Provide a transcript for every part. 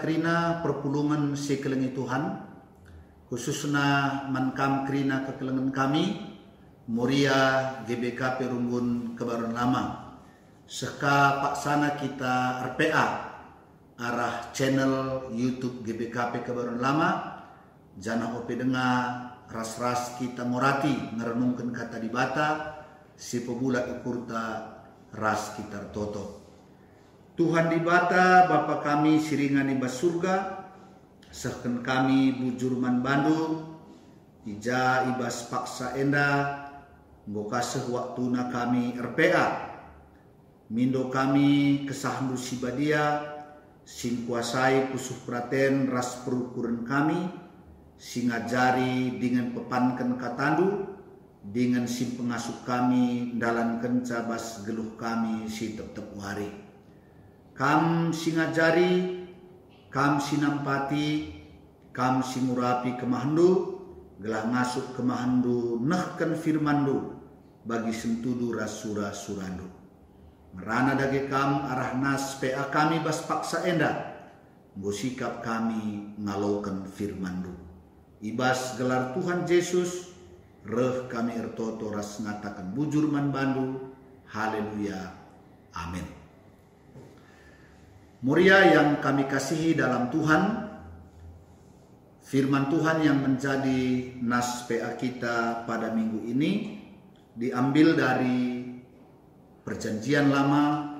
kerina perpulungan sekelengi Tuhan, khususnya mankam kerina kekelengan kami, Muria GBKP Runggun Kebaruan Lama. Seka paksana kita RPA arah channel YouTube GBKP Kebaruan Lama, jana ope dengar ras-ras kita morati ngerenungkan kata di bata, si pebula ikurta ras kita toto. Tuhan di bata Bapa kami siringan ibas surga, sehken kami bujurman Bandung, ija ibas paksa enda, ngokaseh waktuna kami RPA, mindo kami kesahandu sibadia, sing kuasai pusuh praten ras perukuran kami, sing ngajari dengan pepankan katandu, dengan sim pengasuh kami dalam kencabas geluh kami si tep-tep wari. Kam singajari, kam sinampati, kam singurapi kemahandu, gelah ngasuk kemahandu, nehken firmandu, bagi sentudu rasura surandu. Merana dage kam arah nas PA kami bas paksa enda, ngosikap kami ngalaukan firmandu. Ibas gelar Tuhan Yesus, reh kami ertoto ras ngatakan bujur man bandu, haleluya, amin. Muria yang kami kasihi dalam Tuhan, firman Tuhan yang menjadi nas PA kita pada minggu ini diambil dari Perjanjian Lama,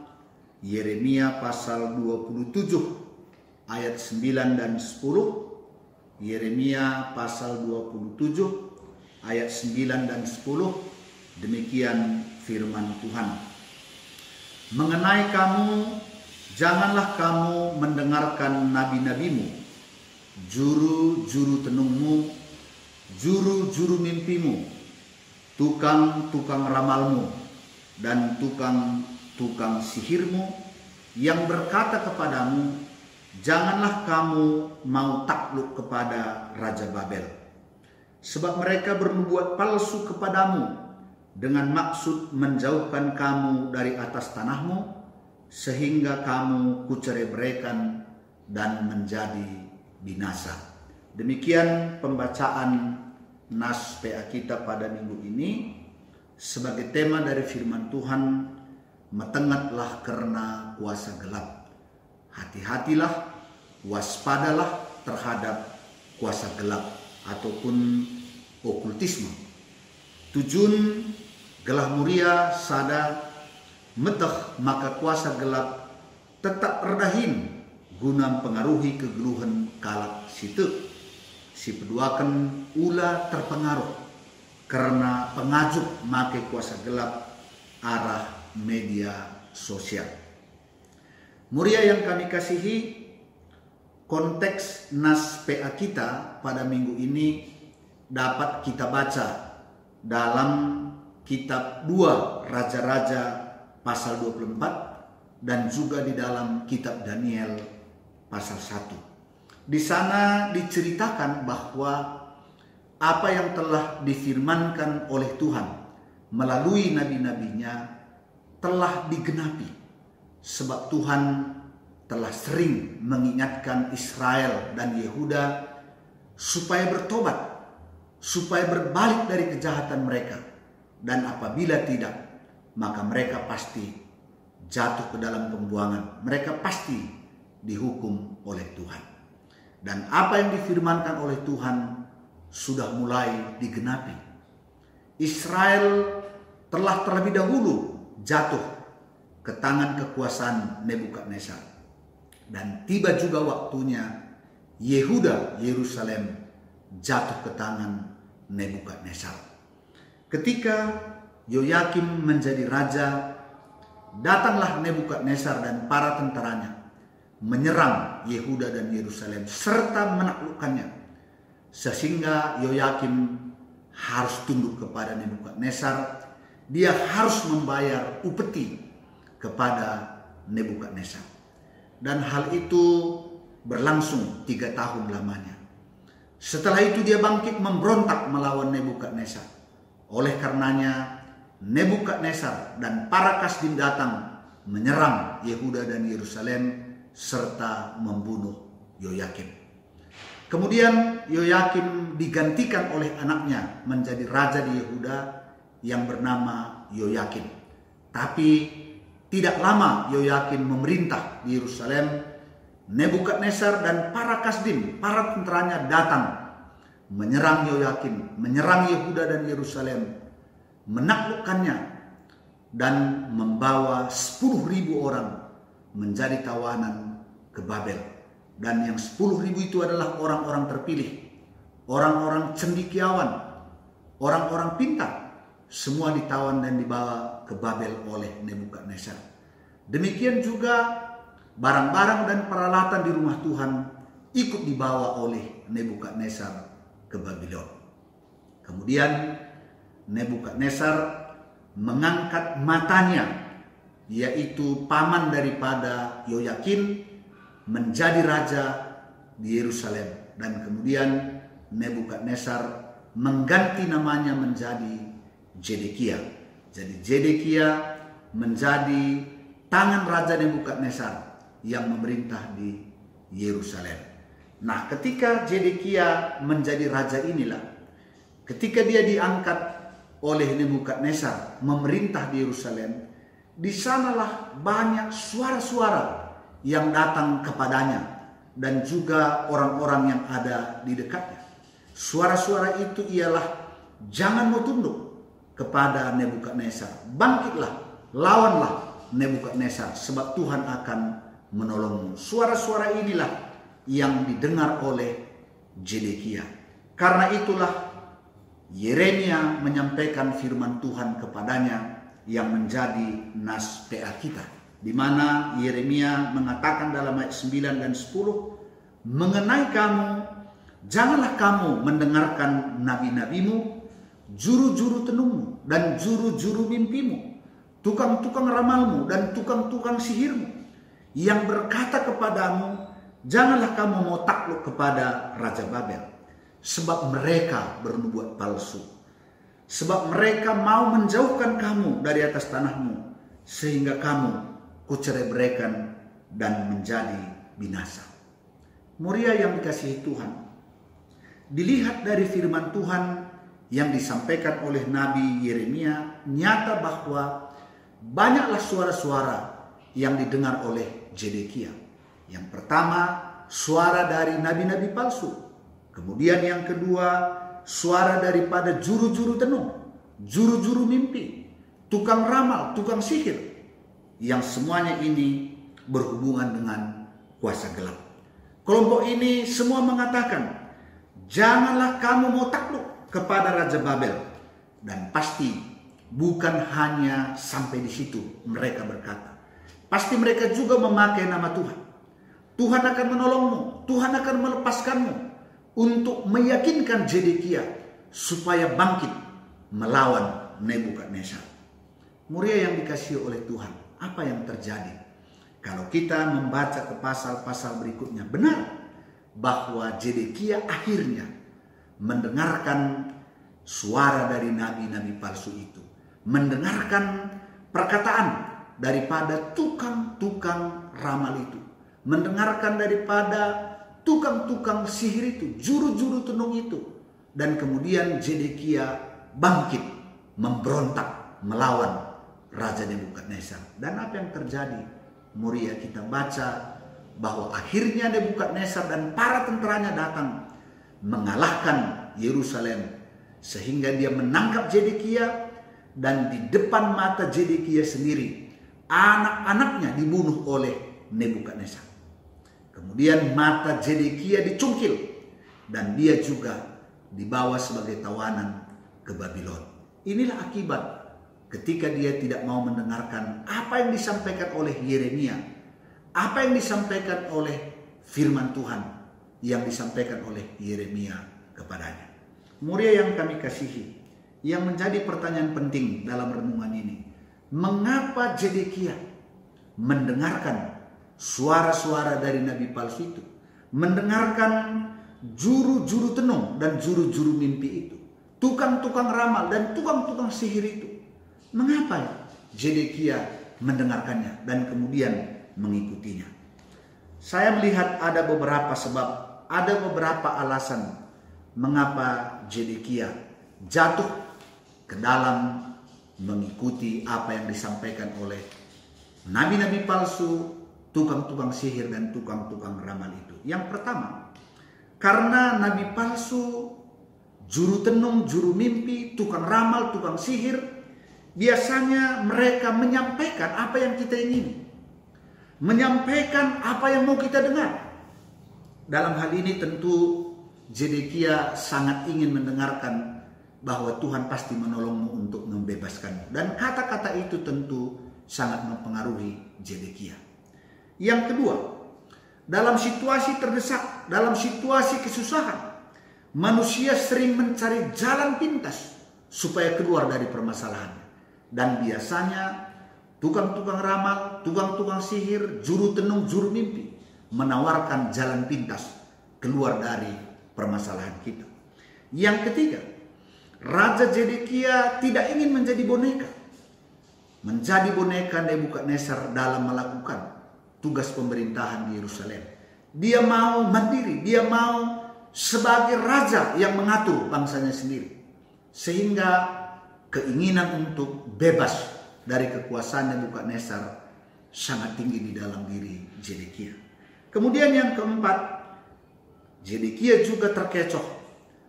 Yeremia pasal 27 ayat 9 dan 10, Yeremia pasal 27 ayat 9 dan 10, demikian firman Tuhan. Mengenai kamu, janganlah kamu mendengarkan nabi-nabimu, juru-juru tenungmu, juru-juru mimpimu, tukang-tukang ramalmu, dan tukang-tukang sihirmu yang berkata kepadamu, janganlah kamu mau takluk kepada Raja Babel. Sebab mereka bernubuat palsu kepadamu dengan maksud menjauhkan kamu dari atas tanahmu, sehingga kamu kucerebraikan dan menjadi binasa. Demikian pembacaan nas PA kita pada minggu ini. Sebagai tema dari firman Tuhan, metengatlah karena kuasa gelap. Hati-hatilah, waspadalah terhadap kuasa gelap ataupun okultisme. Tujun gelah muria sada meteh maka kuasa gelap tetap redahin guna pengaruhi kegeluhan kalap situ. Si peduakan ula terpengaruh karena pengajuk make kuasa gelap arah media sosial. Muria yang kami kasihi, konteks nas PA kita pada minggu ini dapat kita baca dalam kitab 2 Raja-Raja pasal 24 dan juga di dalam kitab Daniel pasal 1. Di sana diceritakan bahwa apa yang telah difirmankan oleh Tuhan melalui nabi-nabinya telah digenapi. Sebab Tuhan telah sering mengingatkan Israel dan Yehuda supaya bertobat, supaya berbalik dari kejahatan mereka. Dan apabila tidak, maka mereka pasti jatuh ke dalam pembuangan. Mereka pasti dihukum oleh Tuhan. Dan apa yang difirmankan oleh Tuhan sudah mulai digenapi. Israel telah terlebih dahulu jatuh ke tangan kekuasaan Nebukadnezar. Dan tiba juga waktunya Yehuda, Yerusalem jatuh ke tangan Nebukadnezar. Ketika Yoyakim menjadi raja, datanglah Nebukadnezar dan para tentaranya menyerang Yehuda dan Yerusalem serta menaklukkannya, sehingga Yoyakim harus tunduk kepada Nebukadnezar. Dia harus membayar upeti kepada Nebukadnezar, dan hal itu berlangsung 3 tahun lamanya. Setelah itu dia bangkit memberontak melawan Nebukadnezar. Oleh karenanya Nebukadnezar dan para kasdim datang menyerang Yehuda dan Yerusalem serta membunuh Yoyakim. Kemudian Yoyakim digantikan oleh anaknya menjadi raja di Yehuda yang bernama Yoyakin. Tapi tidak lama Yoyakin memerintah di Yerusalem, Nebukadnezar dan para Kasdim, para tentaranya datang menyerang Yoyakin, menyerang Yehuda dan Yerusalem, menaklukkannya dan membawa 10.000 orang menjadi tawanan ke Babel. Dan yang 10.000 itu adalah orang-orang terpilih, orang-orang cendekiawan, orang-orang pintar. Semua ditawan dan dibawa ke Babel oleh Nebukadnezar. Demikian juga barang-barang dan peralatan di rumah Tuhan ikut dibawa oleh Nebukadnezar ke Babylon. Kemudian Nebukadnezar mengangkat matanya, yaitu paman daripada Yoyakin, menjadi raja di Yerusalem. Dan kemudian Nebukadnezar mengganti namanya menjadi Zedekia. Jadi Zedekia menjadi tangan Raja Nebukadnezar yang memerintah di Yerusalem. Nah, ketika Zedekia menjadi raja inilah, ketika dia diangkat oleh Nebukadnezar memerintah di Yerusalem, di sanalah banyak suara-suara yang datang kepadanya dan juga orang-orang yang ada di dekatnya. Suara-suara itu ialah, jangan mau tunduk kepada Nebukadnezar, bangkitlah, lawanlah Nebukadnezar, sebab Tuhan akan menolongmu. Suara-suara inilah yang didengar oleh Zedekia. Karena itulah Yeremia menyampaikan firman Tuhan kepadanya yang menjadi nas PA kita, di mana Yeremia mengatakan dalam ayat 9 dan 10, mengenai kamu, janganlah kamu mendengarkan nabi-nabimu, juru-juru tenungmu dan juru-juru mimpimu, tukang-tukang ramalmu dan tukang-tukang sihirmu, yang berkata kepadamu, janganlah kamu mau takluk kepada Raja Babel, sebab mereka bernubuat palsu, sebab mereka mau menjauhkan kamu dari atas tanahmu, sehingga kamu kucerai-beraikan dan menjadi binasa. Muria yang dikasihi Tuhan, dilihat dari firman Tuhan yang disampaikan oleh Nabi Yeremia, nyata bahwa banyaklah suara-suara yang didengar oleh Zedekia. Yang pertama, suara dari nabi-nabi palsu. Kemudian yang kedua, suara daripada juru-juru tenung, juru-juru mimpi, tukang ramal, tukang sihir, yang semuanya ini berhubungan dengan kuasa gelap. Kelompok ini semua mengatakan, janganlah kamu mau takluk kepada Raja Babel. Dan pasti bukan hanya sampai di situ mereka berkata. Pasti mereka juga memakai nama Tuhan. Tuhan akan menolongmu, Tuhan akan melepaskanmu, untuk meyakinkan Zedekia supaya bangkit melawan Nebukadnezar. Muria yang dikasihi oleh Tuhan, apa yang terjadi? Kalau kita membaca ke pasal-pasal berikutnya, benar bahwa Zedekia akhirnya mendengarkan suara dari nabi-nabi palsu itu, mendengarkan perkataan daripada tukang-tukang ramal itu, mendengarkan daripada tukang-tukang sihir itu, juru-juru tenung itu, dan kemudian Zedekia bangkit memberontak melawan Raja Nebukadnezar. Dan apa yang terjadi? Muria, kita baca bahwa akhirnya Nebukadnezar dan para tentaranya datang mengalahkan Yerusalem, sehingga dia menangkap Zedekia, dan di depan mata Zedekia sendiri anak-anaknya dibunuh oleh Nebukadnezar. Kemudian mata Zedekia dicungkil dan dia juga dibawa sebagai tawanan ke Babylon. Inilah akibat ketika dia tidak mau mendengarkan apa yang disampaikan oleh Yeremia, apa yang disampaikan oleh firman Tuhan yang disampaikan oleh Yeremia kepadanya. Muria yang kami kasihi, yang menjadi pertanyaan penting dalam renungan ini, mengapa Zedekia mendengarkan suara-suara dari nabi palsu itu, mendengarkan juru-juru tenung dan juru-juru mimpi itu, tukang-tukang ramal dan tukang-tukang sihir itu? Mengapa Zedekia mendengarkannya dan kemudian mengikutinya? Saya melihat ada beberapa sebab, ada beberapa alasan mengapa Zedekia jatuh ke dalam mengikuti apa yang disampaikan oleh nabi-nabi palsu, tukang-tukang sihir dan tukang-tukang ramal itu. Yang pertama, karena nabi palsu, juru tenung, juru mimpi, tukang ramal, tukang sihir, biasanya mereka menyampaikan apa yang kita ingini, menyampaikan apa yang mau kita dengar. Dalam hal ini tentu Zedekia sangat ingin mendengarkan bahwa Tuhan pasti menolongmu untuk membebaskanmu. Dan kata-kata itu tentu sangat mempengaruhi Zedekia. Yang kedua, dalam situasi terdesak, dalam situasi kesusahan, manusia sering mencari jalan pintas supaya keluar dari permasalahannya. Dan biasanya tukang-tukang ramal, tukang-tukang sihir, juru tenung, juru mimpi menawarkan jalan pintas keluar dari permasalahan kita. Yang ketiga, Raja Zedekia tidak ingin menjadi boneka. Menjadi boneka Nebukadnezar dalam melakukan tugas pemerintahan di Yerusalem. Dia mau mandiri, dia mau sebagai raja yang mengatur bangsanya sendiri. Sehingga keinginan untuk bebas dari kekuasaan Nebukadnezar sangat tinggi di dalam diri Zedekia. Kemudian yang keempat, Zedekia juga terkecoh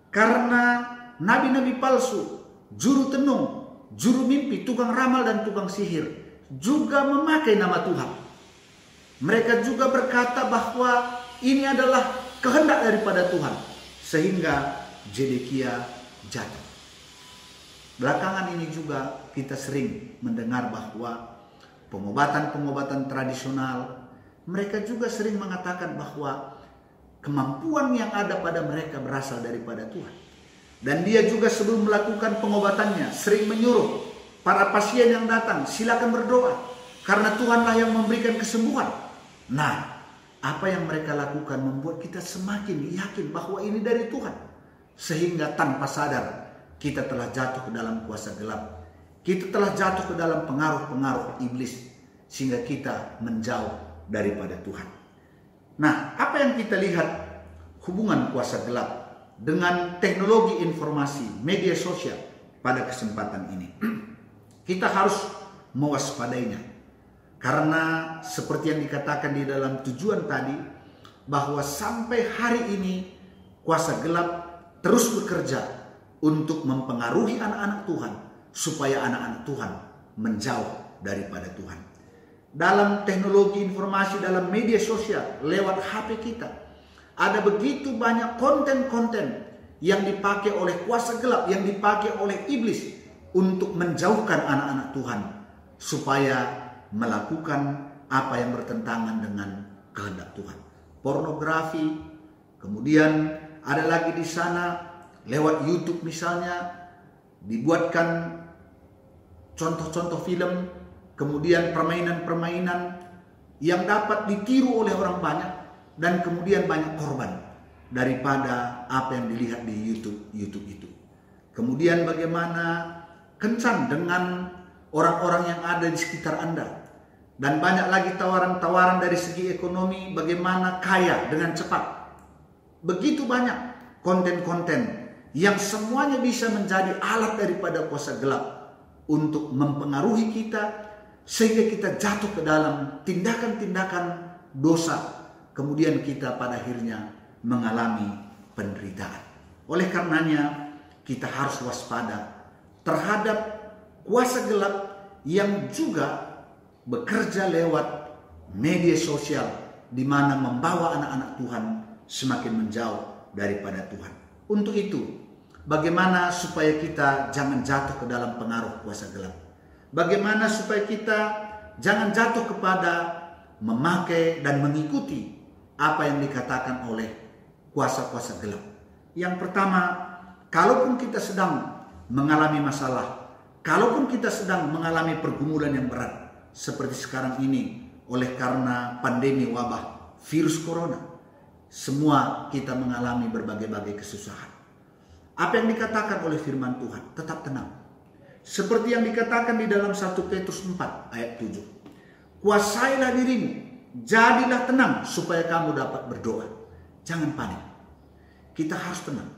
karena nabi-nabi palsu, juru tenung, juru mimpi, tukang ramal dan tukang sihir juga memakai nama Tuhan. Mereka juga berkata bahwa ini adalah kehendak daripada Tuhan, sehingga Zedekia jatuh. Belakangan ini juga kita sering mendengar bahwa pengobatan-pengobatan tradisional, mereka juga sering mengatakan bahwa kemampuan yang ada pada mereka berasal daripada Tuhan. Dan dia juga sebelum melakukan pengobatannya sering menyuruh para pasien yang datang, silakan berdoa karena Tuhanlah yang memberikan kesembuhan. Nah, apa yang mereka lakukan membuat kita semakin yakin bahwa ini dari Tuhan. Sehingga tanpa sadar kita telah jatuh ke dalam kuasa gelap. Kita telah jatuh ke dalam pengaruh-pengaruh iblis sehingga kita menjauh daripada Tuhan. Nah, apa yang kita lihat hubungan kuasa gelap dengan teknologi informasi, media sosial pada kesempatan ini? Kita harus mewaspadainya. Karena seperti yang dikatakan di dalam tujuan tadi, bahwa sampai hari ini kuasa gelap terus bekerja untuk mempengaruhi anak-anak Tuhan supaya anak-anak Tuhan menjauh daripada Tuhan. Dalam teknologi informasi, dalam media sosial, lewat HP kita, ada begitu banyak konten-konten yang dipakai oleh kuasa gelap, yang dipakai oleh iblis untuk menjauhkan anak-anak Tuhan supaya melakukan apa yang bertentangan dengan kehendak Tuhan. Pornografi, kemudian ada lagi di sana lewat YouTube misalnya dibuatkan contoh-contoh film, kemudian permainan-permainan yang dapat ditiru oleh orang banyak dan kemudian banyak korban daripada apa yang dilihat di YouTube itu. Kemudian bagaimana kencan dengan orang-orang yang ada di sekitar Anda. Dan banyak lagi tawaran-tawaran dari segi ekonomi, bagaimana kaya dengan cepat. Begitu banyak konten-konten yang semuanya bisa menjadi alat daripada kuasa gelap untuk mempengaruhi kita sehingga kita jatuh ke dalam tindakan-tindakan dosa. Kemudian kita pada akhirnya mengalami penderitaan. Oleh karenanya kita harus waspada terhadap kuasa gelap yang juga bekerja lewat media sosial di mana membawa anak-anak Tuhan semakin menjauh daripada Tuhan. Untuk itu, bagaimana supaya kita jangan jatuh ke dalam pengaruh kuasa gelap? Bagaimana supaya kita jangan jatuh kepada memakai dan mengikuti apa yang dikatakan oleh kuasa-kuasa gelap? Yang pertama, kalaupun kita sedang mengalami masalah, kalaupun kita sedang mengalami pergumulan yang berat, seperti sekarang ini oleh karena pandemi wabah virus corona, semua kita mengalami berbagai-bagai kesusahan. Apa yang dikatakan oleh firman Tuhan? Tetap tenang. Seperti yang dikatakan di dalam 1 Petrus 4 ayat 7. Kuasailah dirimu jadilah tenang supaya kamu dapat berdoa. Jangan panik. Kita harus tenang.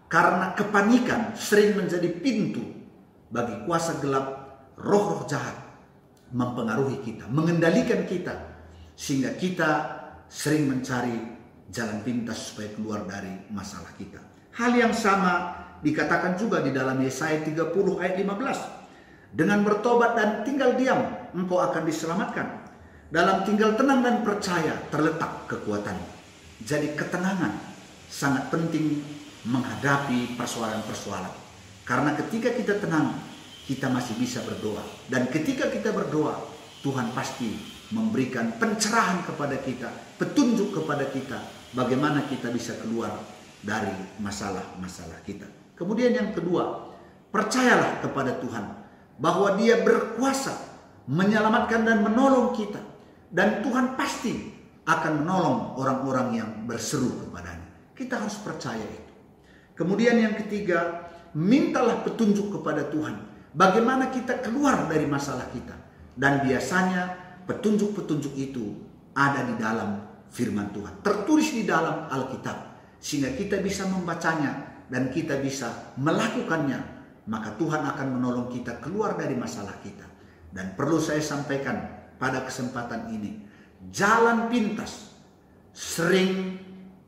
Karena kepanikan sering menjadi pintu bagi kuasa gelap, roh-roh jahat mempengaruhi kita, mengendalikan kita, sehingga kita sering mencari jalan pintas supaya keluar dari masalah kita. Hal yang sama dikatakan juga di dalam Yesaya 30 ayat 15. Dengan bertobat dan tinggal diam, engkau akan diselamatkan. Dalam tinggal tenang dan percaya terletak kekuatan. Jadi ketenangan sangat penting menghadapi persoalan-persoalan. Karena ketika kita tenang, kita masih bisa berdoa. Dan ketika kita berdoa, Tuhan pasti memberikan pencerahan kepada kita, petunjuk kepada kita, bagaimana kita bisa keluar dari masalah-masalah kita. Kemudian yang kedua, percayalah kepada Tuhan bahwa Dia berkuasa menyelamatkan dan menolong kita. Dan Tuhan pasti akan menolong orang-orang yang berseru kepadanya. Kita harus percaya itu. Kemudian yang ketiga, mintalah petunjuk kepada Tuhan. Bagaimana kita keluar dari masalah kita. Dan biasanya petunjuk-petunjuk itu ada di dalam firman Tuhan. Tertulis di dalam Alkitab. Sehingga kita bisa membacanya dan kita bisa melakukannya. Maka Tuhan akan menolong kita keluar dari masalah kita. Dan perlu saya sampaikan pada kesempatan ini. Jalan pintas sering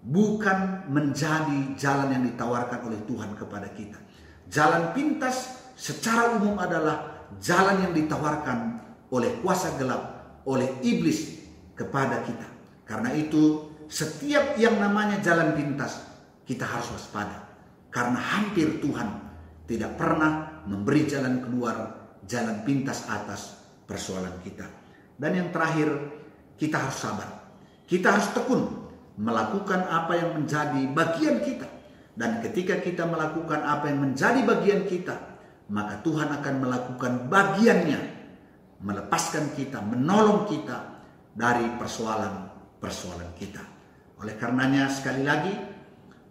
bukan menjadi jalan yang ditawarkan oleh Tuhan kepada kita. Jalan pintas secara umum adalah jalan yang ditawarkan oleh kuasa gelap, oleh iblis kepada kita. Karena itu setiap yang namanya jalan pintas kita harus waspada. Karena hampir Tuhan tidak pernah memberi jalan keluar, jalan pintas atas persoalan kita. Dan yang terakhir, kita harus sabar. Kita harus tekun melakukan apa yang menjadi bagian kita. Dan ketika kita melakukan apa yang menjadi bagian kita, maka Tuhan akan melakukan bagiannya, melepaskan kita, menolong kita dari persoalan-persoalan kita. Oleh karenanya sekali lagi,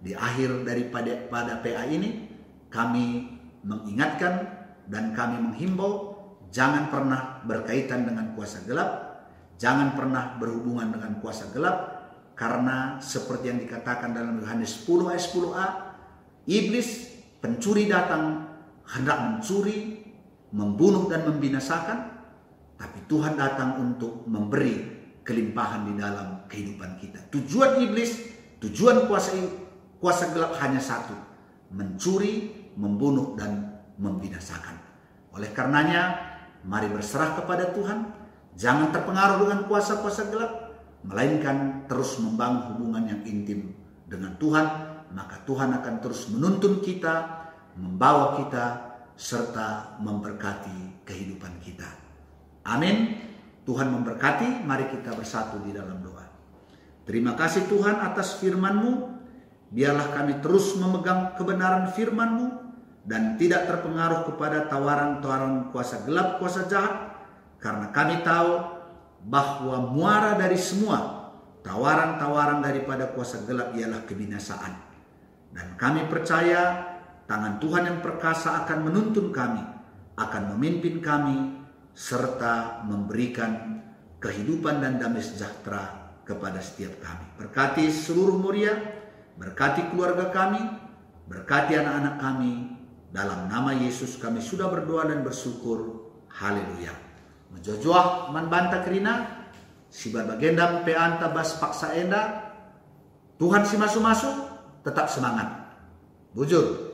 di akhir daripada PA ini, kami mengingatkan dan kami menghimbau, jangan pernah berkaitan dengan kuasa gelap, jangan pernah berhubungan dengan kuasa gelap, karena seperti yang dikatakan dalam Yohanes 10 ayat 10a, iblis pencuri datang hendak mencuri, membunuh dan membinasakan, tapi Tuhan datang untuk memberi kelimpahan di dalam kehidupan kita. Tujuan iblis, tujuan kuasa gelap hanya satu, mencuri, membunuh dan membinasakan. Oleh karenanya, mari berserah kepada Tuhan, jangan terpengaruh dengan kuasa-kuasa gelap, melainkan terus membangun hubungan yang intim dengan Tuhan, maka Tuhan akan terus menuntun kita, membawa kita, serta memberkati kehidupan kita. Amin. Tuhan memberkati, mari kita bersatu di dalam doa. Terima kasih Tuhan atas firman-Mu, biarlah kami terus memegang kebenaran firman-Mu, dan tidak terpengaruh kepada tawaran-tawaran kuasa gelap, kuasa jahat, karena kami tahu bahwa muara dari semua tawaran-tawaran daripada kuasa gelap ialah kebinasaan. Dan kami percaya tangan Tuhan yang perkasa akan menuntun kami, akan memimpin kami, serta memberikan kehidupan dan damai sejahtera kepada setiap kami. Berkati seluruh Moria, berkati keluarga kami, berkati anak-anak kami. Dalam nama Yesus kami sudah berdoa dan bersyukur. Haleluya. Menjojoah man banta kerina, si berbagendam peanta bas paksa enda, Tuhan si masuk-masuk, tetap semangat. Bujur.